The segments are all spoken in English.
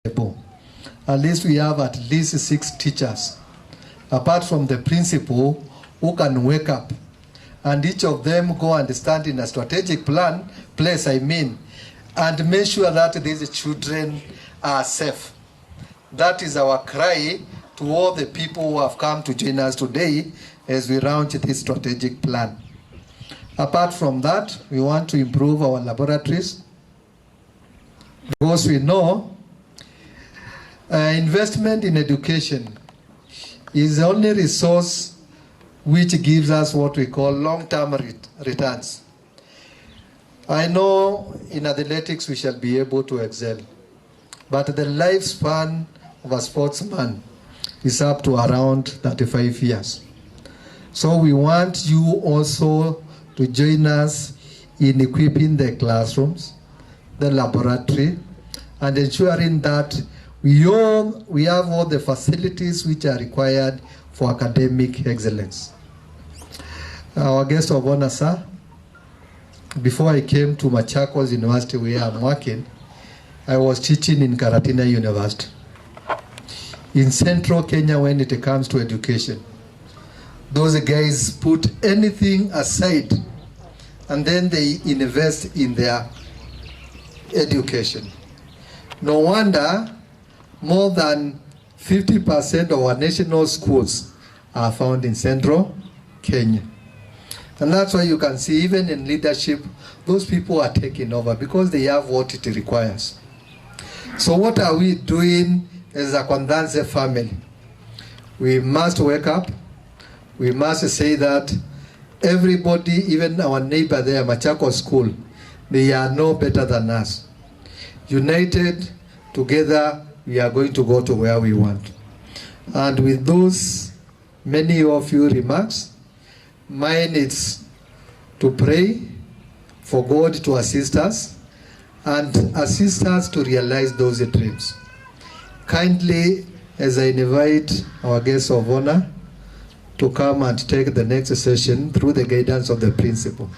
At least we have at least 6 teachers, apart from the principal, who can wake up. And each of them go and stand in a strategic place, and make sure that these children are safe. That is our cry to all the people who have come to join us today as we launch this strategic plan. Apart from that, we want to improve our laboratories, because we know investment in education is the only resource which gives us what we call long-term returns. I know in athletics we shall be able to excel, but the lifespan of a sportsman is up to around 35 years. So we want you also to join us in equipping the classrooms, the laboratory, and ensuring that we have all the facilities which are required for academic excellence. Our guest of honor, sir, before I came to Machakos University where I'm working, I was teaching in Karatina University. In central Kenya, when it comes to education, those guys put anything aside and then they invest in their education. No wonder more than 50% of our national schools are found in central Kenya. And that's why you can see even in leadership, those people are taking over because they have what it requires. So what are we doing as a Kwanthanze family? We must wake up. We must say that everybody, even our neighbor there, Machakos School, they are no better than us. United, together, we are going to go to where we want. And with those many of you remarks, mine is to pray for God to assist us and assist us to realize those dreams. Kindly, as I invite our guests of honor to come and take the next session through the guidance of the principal,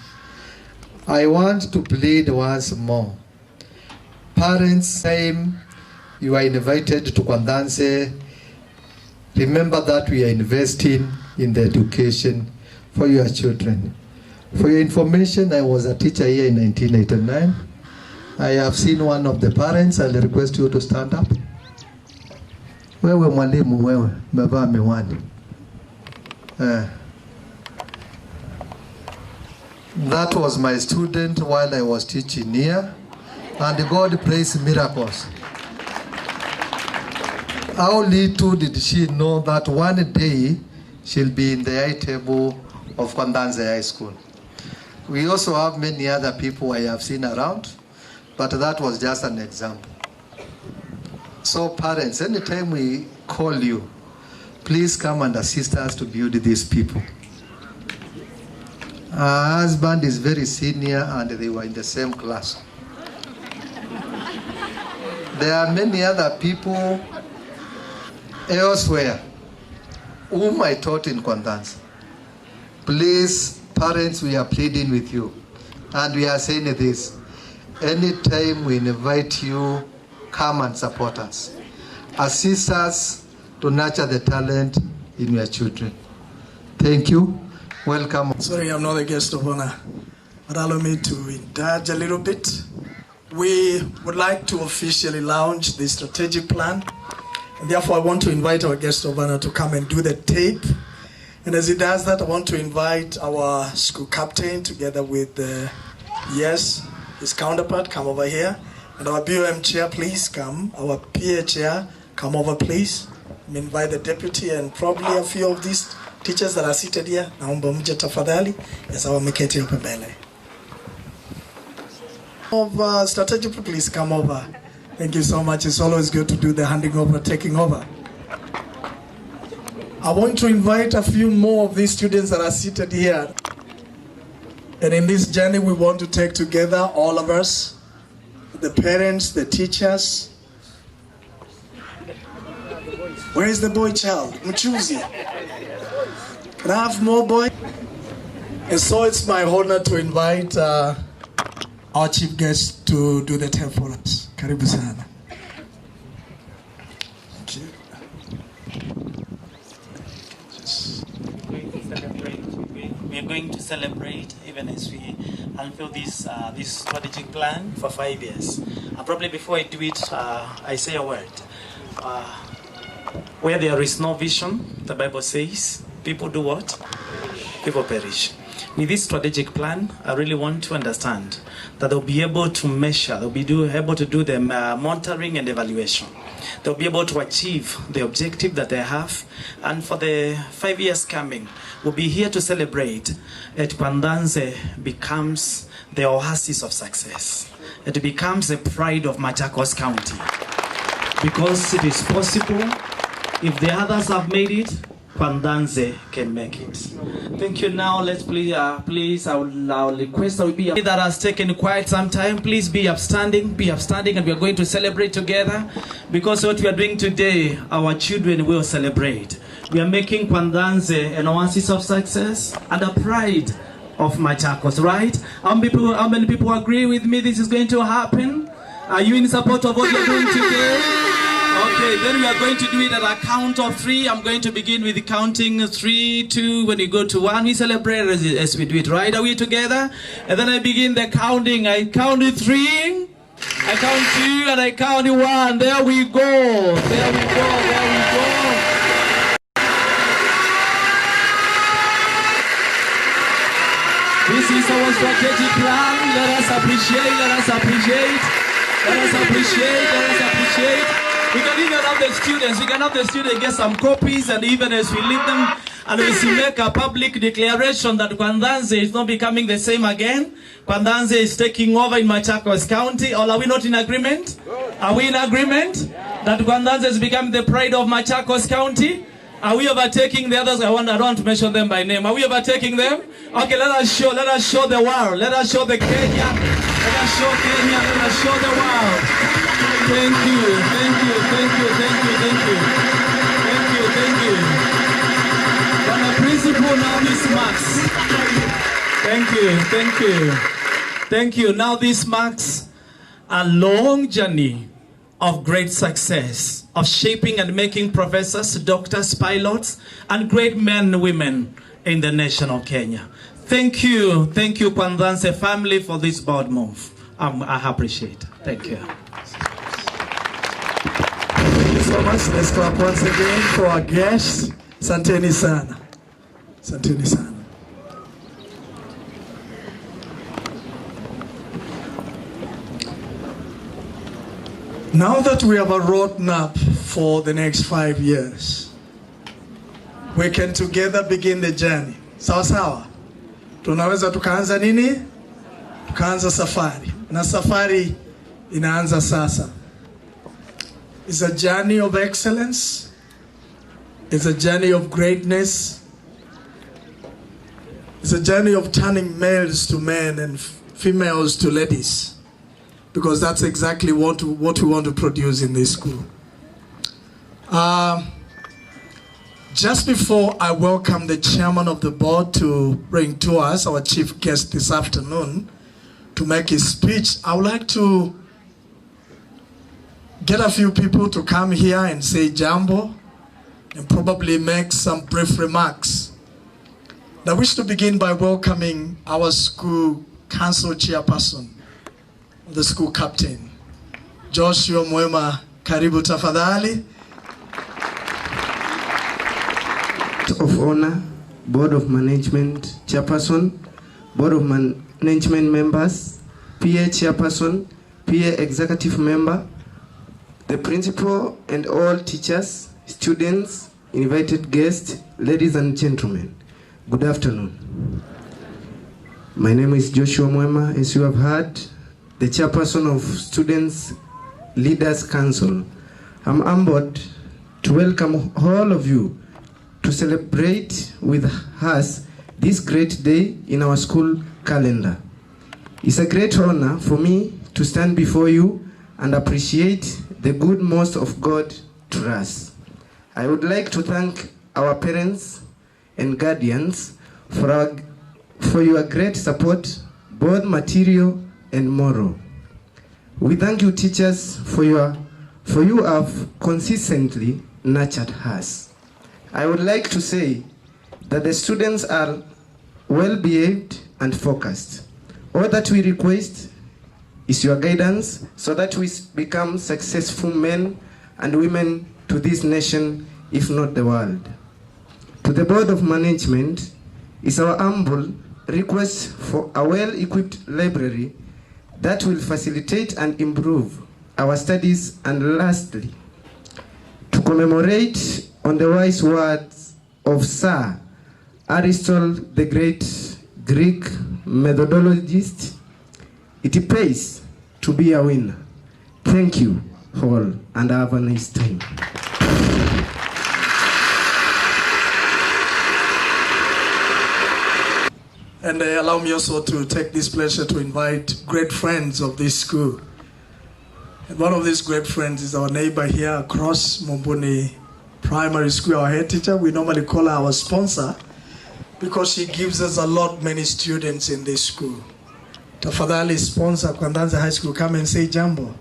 I want to plead once more. Parents, time you are invited to Kwanthanze, remember that we are investing in the education for your children. For your information, I was a teacher here in 1989. I have seen one of the parents. I'll request you to stand up. Wewe mwalimu wewe, umevaa miwani. That was my student while I was teaching here, and God prays miracles. How little did she know that one day she'll be in the high table of Kwanthanze High School. We also have many other people I have seen around, but that was just an example. So parents, anytime we call you, please come and assist us to build these people. Her husband is very senior and they were in the same class. There are many other people elsewhere whom I taught in Kwanthanze. Please, parents, we are pleading with you. And we are saying this. Anytime we invite you, come and support us. Assist us to nurture the talent in your children. Thank you. Welcome. Sorry, I'm not a guest of honor, but allow me to indulge a little bit. We would like to officially launch the strategic plan. And therefore, I want to invite our guest of honor to come and do the tape. And as he does that, I want to invite our school captain together with his counterpart, come over here. And our BOM chair, please come. Our PA chair, come over, please. We invite the deputy and probably a few of these teachers that are seated here. Naomba mje tafadhali. Yes, our meketi hapa mbele. Of strategy, please come over. Thank you so much. It's always good to do the handing over, taking over. I want to invite a few more of these students that are seated here. And in this journey, we want to take together, all of us, the parents, the teachers. Where is the boy child? Mchuzi. Can I have more boy? And so it's my honor to invite our chief guest to do the tape for us. Karibu sana. Thank you. We are going to celebrate even as we unveil this strategic plan for 5 years. And probably before I do it, I say a word. Where there is no vision, the Bible says, people do what? People perish. With this strategic plan, I really want to understand that they'll be able to measure, they'll be able to do the monitoring and evaluation. They'll be able to achieve the objective that they have. And for the 5 years coming, we'll be here to celebrate that Kwanthanze becomes the oasis of success. It becomes the pride of Machakos County. Because it is possible, if the others have made it, Kwanthanze can make it. Thank you. Now let's please, I'll request that we be that has taken quite some time. Please be upstanding, and we are going to celebrate together, because what we are doing today, our children will celebrate. We are making Kwanthanze an oasis of success and a pride of Machakos, right? How many people agree with me this is going to happen? Are you in support of what we are doing today? Okay, then we are going to do it at a count of 3. I'm going to begin with the counting 3, 2. When you go to 1, we celebrate as we do it, right? Are we together? And then I begin the counting. I count 3, I count 2, and I count 1. There we go. There we go. There we go. This is our strategic plan. Let us appreciate. Let us appreciate. Let us appreciate. Let us appreciate. We can even have the students, get some copies, and even as we leave them, and we make a public declaration that Kwanthanze is not becoming the same again. Kwanthanze is taking over in Machakos County. Or are we not in agreement? Are we in agreement that Kwanthanze is becoming the pride of Machakos County? Are we overtaking the others? I don't want to mention them by name. Are we overtaking them? Okay, let us show the world. Let us show the Kenya. Let us show Kenya. Let us show the world. Thank you, thank you, thank you, thank you, thank you. Thank you, thank you. But the principal now this marks. Thank you, thank you. Thank you. Now this marks a long journey of great success, of shaping and making professors, doctors, pilots, and great men and women in the nation of Kenya. Thank you, Kwanthanze family, for this bold move. I appreciate it. Thank you. Thank you so much. Let's clap once again for our guests. Santeni sana. Santeni sana. Now that we have a roadmap for the next 5 years, we can together begin the journey. Sawa sawa. Tunaweza tukaanza nini? Tukaanza safari. Na safari inaanza sasa. It's a journey of excellence. It's a journey of greatness. It's a journey of turning males to men and females to ladies. Because that's exactly what we want to produce in this school. Just before I welcome the chairman of the board to bring to us our chief guest this afternoon to make his speech, I would like to get a few people to come here and say jambo and probably make some brief remarks. I wish to begin by welcoming our school council chairperson, the school captain, Joshua Mwema. Karibu tafadhali. Of honor, board of management chairperson, board of management members, PA chairperson, PA executive member, the principal and all teachers, students, invited guests, ladies and gentlemen, good afternoon. My name is Joshua Mwema, as you have heard, the chairperson of Students Leaders Council. I'm humbled to welcome all of you to celebrate with us this great day in our school calendar. It's a great honor for me to stand before you and appreciate the good most of God to us. I would like to thank our parents and guardians for your great support, both material and moral. We thank you, teachers, for your for you have consistently nurtured us. I would like to say that the students are well behaved and focused. All that we request is your guidance so that we become successful men and women to this nation, if not the world. To the Board of Management is our humble request for a well-equipped library that will facilitate and improve our studies, and lastly, to commemorate on the wise words of Sir Aristotle, the great Greek methodologist, it pays to be a winner. Thank you all and have a nice time. And allow me also to take this pleasure to invite great friends of this school. And one of these great friends is our neighbor here across Mumbuni Primary School, our head teacher. We normally call her our sponsor because she gives us a lot, many students in this school. Tafadhali sponsor Kwanthanze High School, come and say jambo.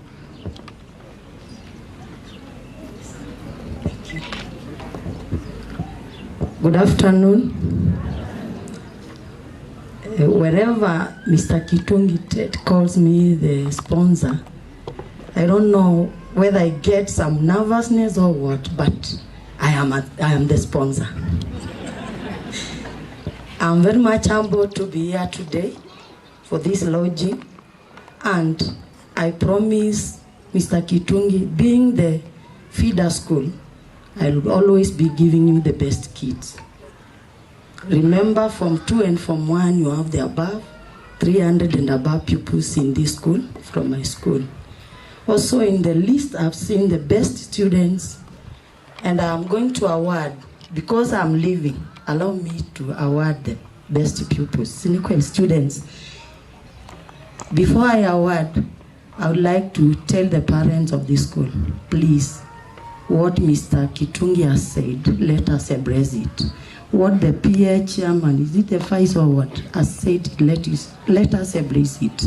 Good afternoon. Wherever Mr. Kitungi calls me the sponsor, I don't know whether I get some nervousness or what, but I am the sponsor. I'm very much humbled to be here today for this lodging, and I promise Mr. Kitungi, being the feeder school, I will always be giving him the best kids. Remember, from 2 and from 1, you have the above 300 and above pupils in this school from my school. Also in the list, I've seen the best students, and I'm going to award, because I'm leaving, allow me to award the best pupils, cynical students. Before I award, I would like to tell the parents of this school, please, what Mr. Kitungi has said, let us embrace it. What the PA chairman, is it the vice or what, has said, let us embrace it.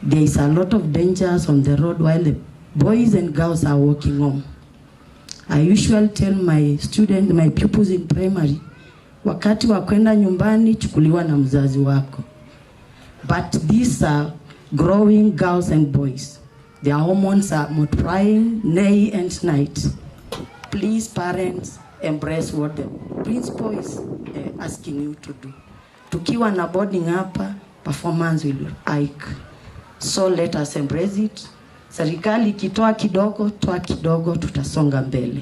There is a lot of dangers on the road while the boys and girls are walking home. I usually tell my students, my pupils in primary, wakati wa kwenda nyumbani chukuliwa na mzazi wako. But these are growing girls and boys. Their hormones are multiplying day and night. Please, parents, embrace what the principal is asking you to do. Tukiwa na boarding hapa, performance will hike. So let us embrace it. Serikali ikitoa kidogo, toa kidogo, tutasonga mbele.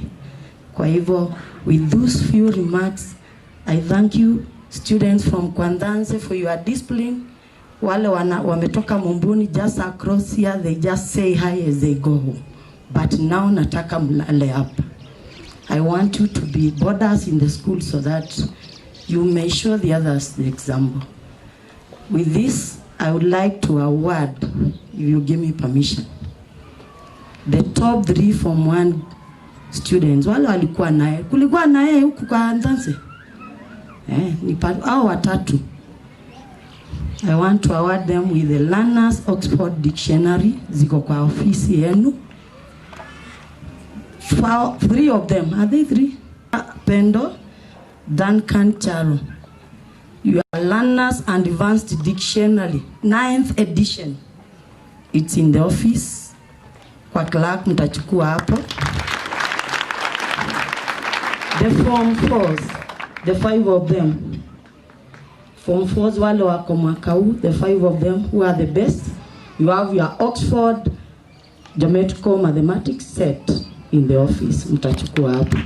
Kwa hivyo, with those few remarks, I thank you, students from Kwanthanze, for your discipline. Wale wametoka Mumbuni just across here, they just say hi as they go home. But now nataka mlale hapa. I want you to be boarders in the school so that you may show the others the example. With this, I would like to award, if you give me permission, the top 3 from 1 students. Wale walikuwa nae, kulikuwa nae huku kwa Kwanthanze. Ni hao watatu. I want to award them with the Learner's Oxford Dictionary, ziko kwa ofisi yenu. 3 of them, are they 3? Pendo, Duncan Charo. Your Learner's Advanced Dictionary, 9th edition. It's in the office. Kwa clerk mtachukua hapo. The Form 4s, the 5 of them. Form 4s wale wako mwaka huu, the 5 of them who are the best. You have your Oxford Geometrical Mathematics set in the office. Mtachukua hapo.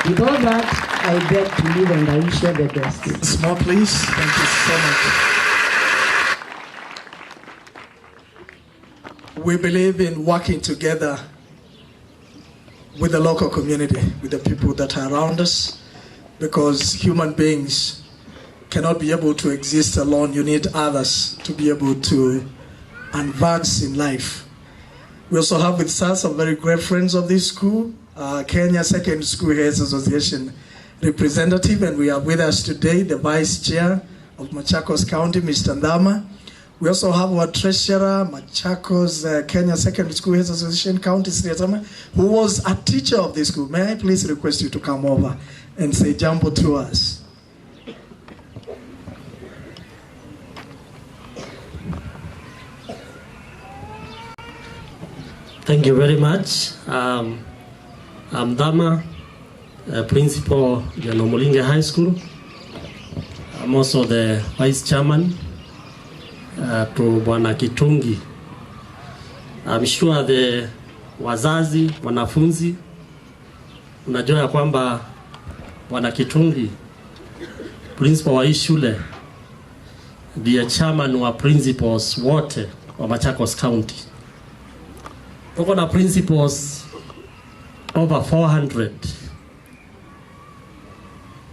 With all that, I beg to leave and I wish you the best. Small, please. Thank you so much. We believe in working together with the local community, with the people that are around us, because human beings cannot be able to exist alone. You need others to be able to advance in life. We also have with us some very great friends of this school, Kenya Secondary School Heads Association representative, and we have with us today the Vice Chair of Machakos County, Mr. Ndama. We also have our treasurer, Machakos Kenya Secondary School Heads Association, County Sriatama, who was a teacher of this school. May I please request you to come over and say jambo to us? Thank you very much. I'm Dama, principal of Nomulinge High School. I'm also the vice chairman to Bwana Kitungi. I'm sure the wazazi, wanafunzi, unajua ya kwamba Bwana Kitungi, principal wa hii shule, ndiye chairman wa principals wote wa Machakos County. Tuko na principals over 400.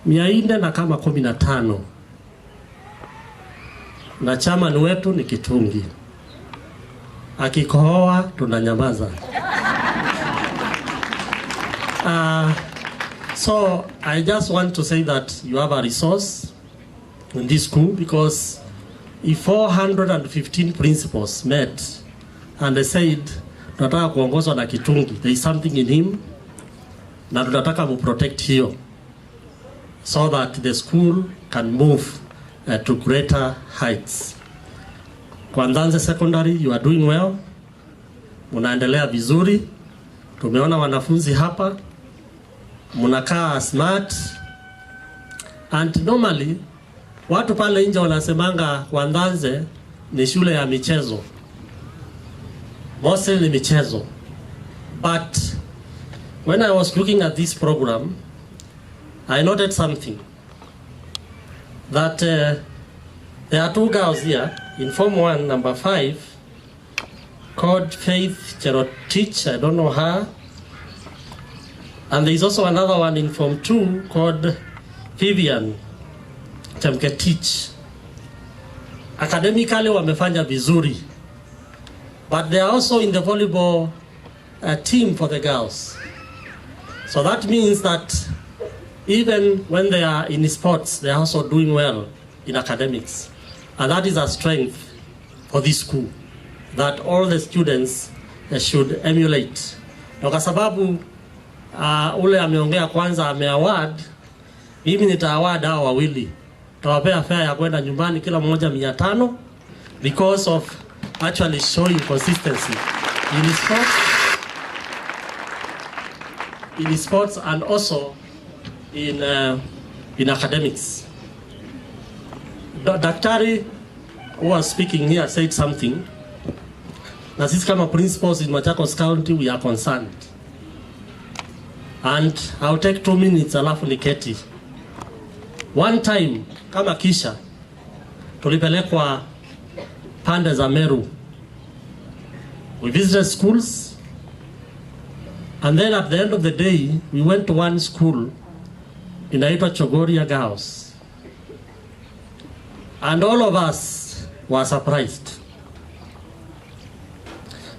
400 na kama 15. Na chairman wetu ni Kitungi. Akikohoa tunanyamaza. So I just want to say that you have a resource in this school, because if 415 principals met and they said tunataka kuongozwa na Kitungi, there is something in him na tunataka mu protect hiyo, so that the school can move to greater heights. Kwanthanze Secondary, you are doing well. Munaendelea vizuri. Tumeona wanafunzi hapa. Munakaa smart. And normally, watu pale nje wanasemanga Kwanthanze ni shule ya michezo. Mostly ni michezo. But when I was looking at this program, I noted something. That there are two girls here in Form 1, number 5, called Faith Cherotich, I don't know her. And there is also another one in Form 2 called Vivian Chemketich. Academically wamefanya vizuri, but they are also in the volleyball team for the girls. So that means that even when they are in sports, they are also doing well in academics. And that is a strength for this school, that all the students should emulate. Na kwa sababu ule ameongea kwanza ameaward, mimi nitaaward hao wawili. Tawapea fare ya kwenda nyumbani kila mmoja 500, because of actually showing consistency in sports and also in academics. Daktari who was speaking here said something. Na sisi kama principals in Machakos County, we are concerned. And I'll take 2 minutes alafu niketi. One time, kama kisha, tulipelekwa pande za Meru. We visited schools. And then at the end of the day, we went to one school inaitwa Chogoria Girls. And all of us were surprised.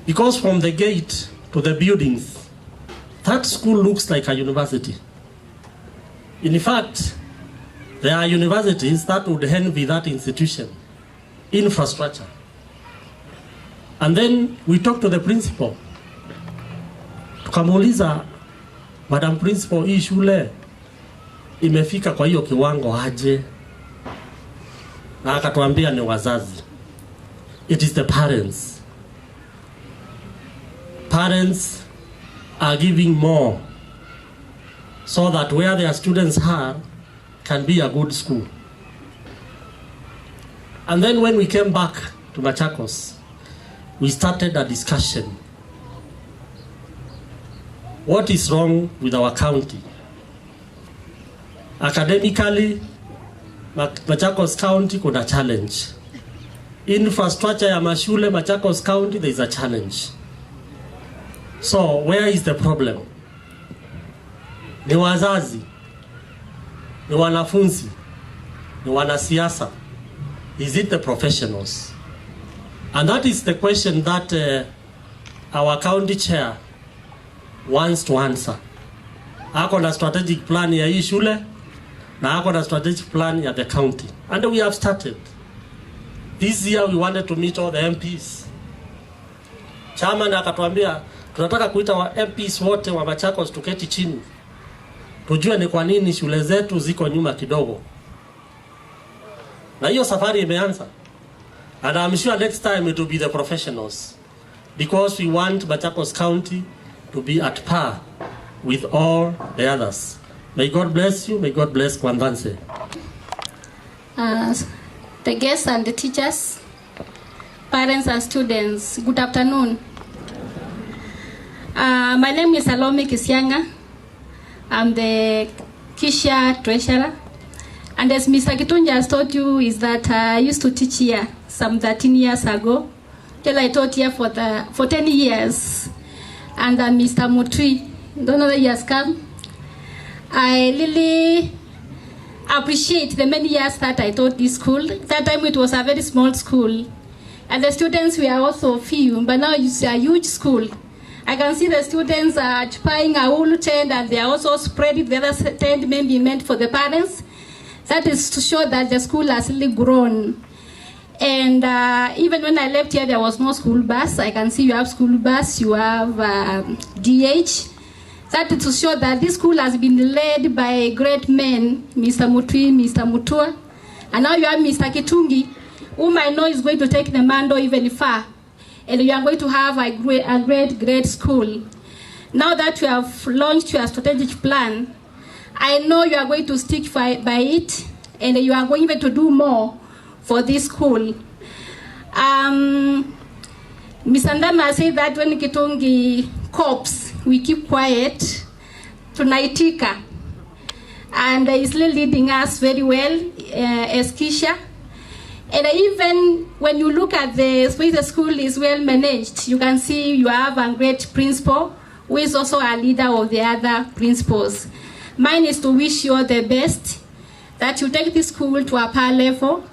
Because from the gate to the buildings, that school looks like a university. In fact, there are universities that would envy that institution. Infrastructure. And then we talked to the principal. Tukamuuliza, Madam Principal, hii shule imefika kwa hiyo kiwango aje? Na akatuambia ni wazazi. It is the parents. Parents are giving more so that where their students are can be a good school. And then when we came back to Machakos, we started a discussion. What is wrong with our county? Academically, Machakos County kuna challenge. Infrastructure ya mashule Machakos County, there is a challenge. So where is the problem? Ni wazazi, ni wanafunzi, ni wanasiasa. Is it the professionals? And that is the question that our county chair wants to answer. Ako na strategic plan ya hii shule na ako na strategic plan ya the county. And we have started. This year we wanted to meet all the MPs. Chairman akatuambia tunataka kuita wa MPs wote wa Machakos tuketi chini. Tujue ni kwa nini shule zetu ziko nyuma kidogo. Na hiyo safari imeanza. And I'm sure next time it will be the professionals. Because we want Machakos County to be at par with all the others. May God bless you. May God bless Kwanthanze. The guests and the teachers, parents and students, good afternoon. My name is Salome Kisianga. I'm the Kisha treasurer. And as Mr. Kitunja has told you, is that I used to teach here some 13 years ago. Till I taught here for 10 years. And Mr. Mutui, don't know that he has come. I really appreciate the many years that I taught this school. That time it was a very small school. And the students were also few, but now it's a huge school. I can see the students are occupying a whole tent and they are also spreading the other tent maybe meant for the parents. That is to show that the school has really grown. And even when I left here, there was no school bus. I can see you have school bus, you have DH. That is to show that this school has been led by great men, Mr. Mutui, Mr. Mutua. And now you have Mr. Kitungi, whom I know is going to take the mantle even far. And you are going to have a great school. Now that you have launched your strategic plan, I know you are going to stick by it, and you are going even to do more for this school. Mr. Ndama said that when Kitungi copes, we keep quiet, tunaitika. And he's leading us very well as Kisha. And even when you look at the way the school is well managed, you can see you have a great principal who is also a leader of the other principals. Mine is to wish you all the best, that you take this school to a higher level,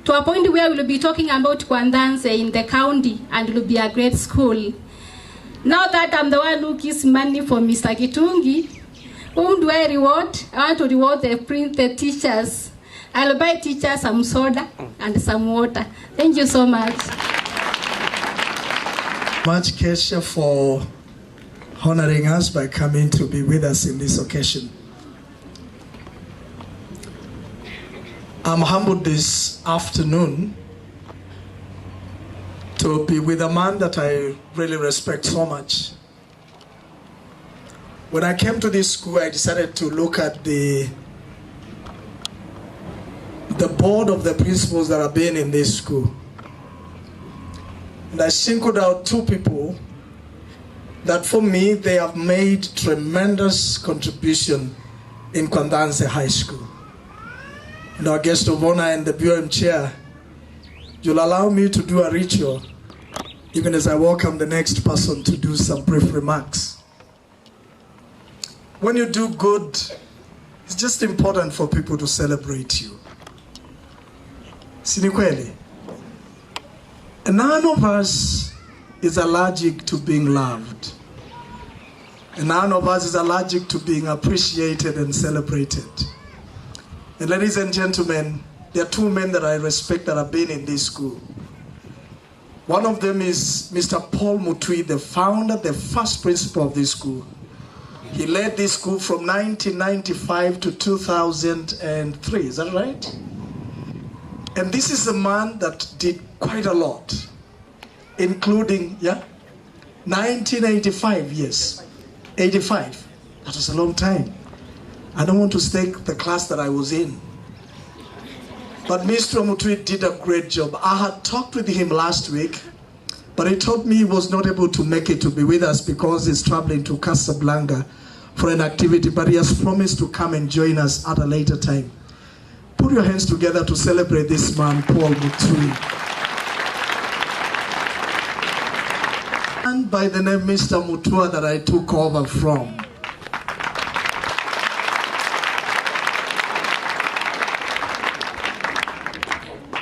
to a point where we'll be talking about Kwanthanze in the county, and it will be a great school. Now that I'm the one who gives money for Mr. Kitungi, whom do I reward? I want to reward the teachers. I'll buy teachers some soda and some water. Thank you so much. Much, Kesha, for honoring us by coming to be with us in this occasion. I'm humbled this afternoon to be with a man that I really respect so much. When I came to this school, I decided to look at the board of the principals that have been in this school. And I singled out two people that for me, they have made tremendous contribution in Kwanthanze High School. And our guest of honor and the BOM chair, you'll allow me to do a ritual, even as I welcome the next person to do some brief remarks. When you do good, it's just important for people to celebrate you. Sini kweli? And none of us is allergic to being loved. And none of us is allergic to being appreciated and celebrated. And ladies and gentlemen, there are two men that I respect that have been in this school. One of them is Mr. Paul Mutui, the founder, the first principal of this school. He led this school from 1995 to 2003, is that right? And this is a man that did quite a lot, including, 1985, yes, 85. That was a long time. I don't want to stake the class that I was in. But Mr. Mutui did a great job. I had talked with him last week, but he told me he was not able to make it to be with us because he's traveling to Casablanca for an activity, but he has promised to come and join us at a later time. Put your hands together to celebrate this man, Paul Mutui. And by the name Mr. Mutua that I took over from.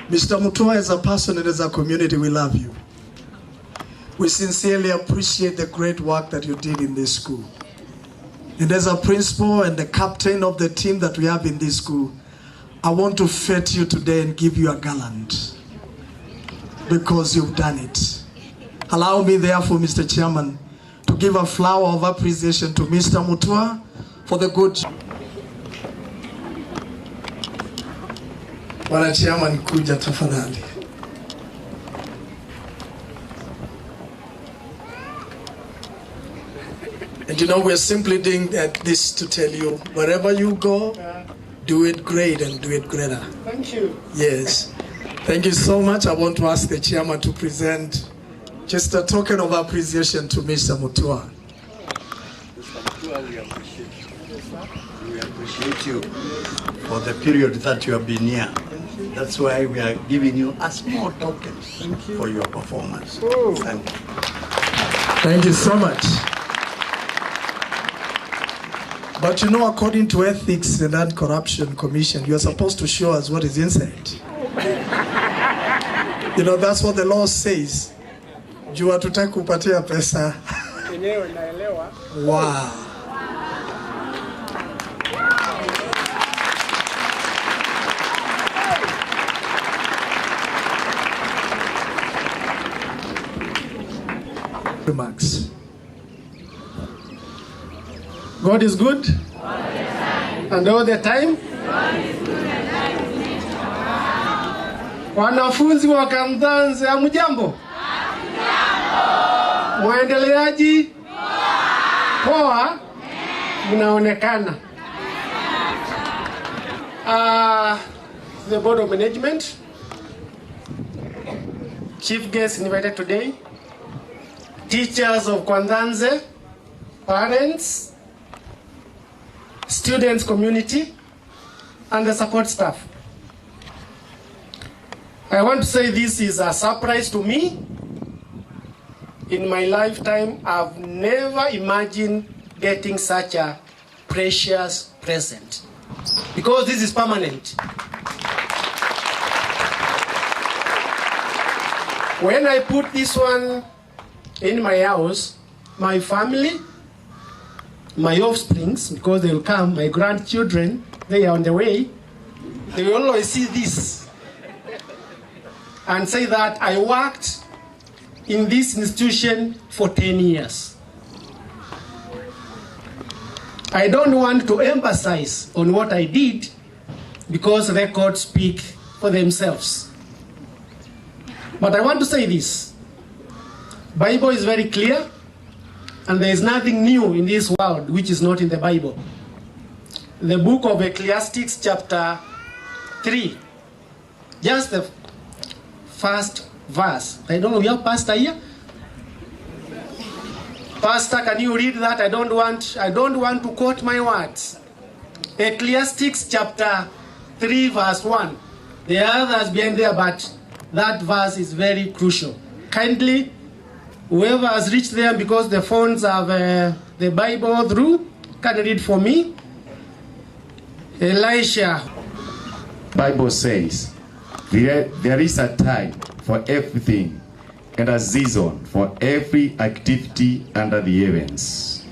Mr. Mutua, as a person and as a community, we love you. We sincerely appreciate the great work that you did in this school. And as a principal and the captain of the team that we have in this school, I want to fet you today and give you a gallant. because you've done it. Allow me therefore, Mr. Chairman, to give a flower of appreciation to Mr. Mutua for the good job. Bwana Chairman, kuja tafadhali. And you know, we're simply doing this to tell you, wherever you go, do it great and do it greater. Thank you. Yes. Thank you so much. I want to ask the chairman to present just a token of appreciation to Mr. Mutua. Mr. Mutua, we appreciate you. We appreciate you for the period that you have been here. That's why we are giving you a small token for your performance. Thank you. Thank you so much. But you know, according to Ethics and Anti-Corruption Commission, you are supposed to show us what is inside. You know, that's what the law says. Jua tutaki kupatia pesa. Wow. Remarks. God is good. And all the time. Wanafunzi wa Kwanthanze, hamjambo? Muendeleaji? Poa? Mnaonekana. The Board of Management, chief guests invited today, teachers of Kwanthanze, parents, students community, and the support staff. I want to say this is a surprise to me. In my lifetime, I've never imagined getting such a precious present, because this is permanent. When I put this one in my house, my family, my offsprings, because they will come, my grandchildren, they are on the way, they will always see this and say that I worked in this institution for 10 years. I don't want to emphasize on what I did, because records speak for themselves. But I want to say this. Bible is very clear, and there is nothing new in this world which is not in the Bible. The book of Ecclesiastes chapter 3, just the first verse. I don't know, we have pastor here? Pastor, can you read that? I don't want to quote my words. Ecclesiastes chapter 3 verse 1. There are others behind there, but that verse is very crucial. Kindly, whoever has reached there, because the phones have the Bible through, can read for me. Elisha. Bible says, there is a time for everything and a season for every activity under the heavens.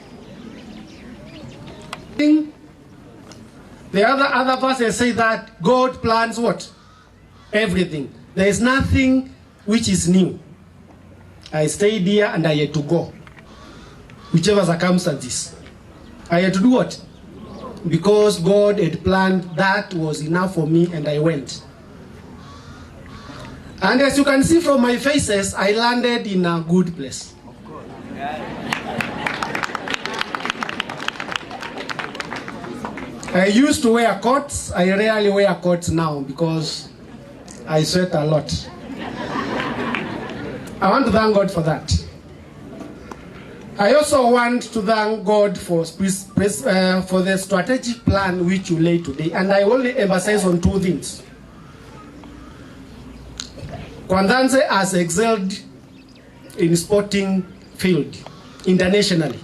The other verses say that God plans what? Everything. There is nothing which is new. I stayed here and I had to go. Whichever circumstances. I had to do what? Because God had planned, that was enough for me, and I went. And as you can see from my faces, I landed in a good place. I used to wear coats. I rarely wear coats now because I sweat a lot. I want to thank God for that. I also want to thank God for the strategic plan which you laid today. And I only emphasize on two things. Kwanthanze has excelled in sporting field internationally.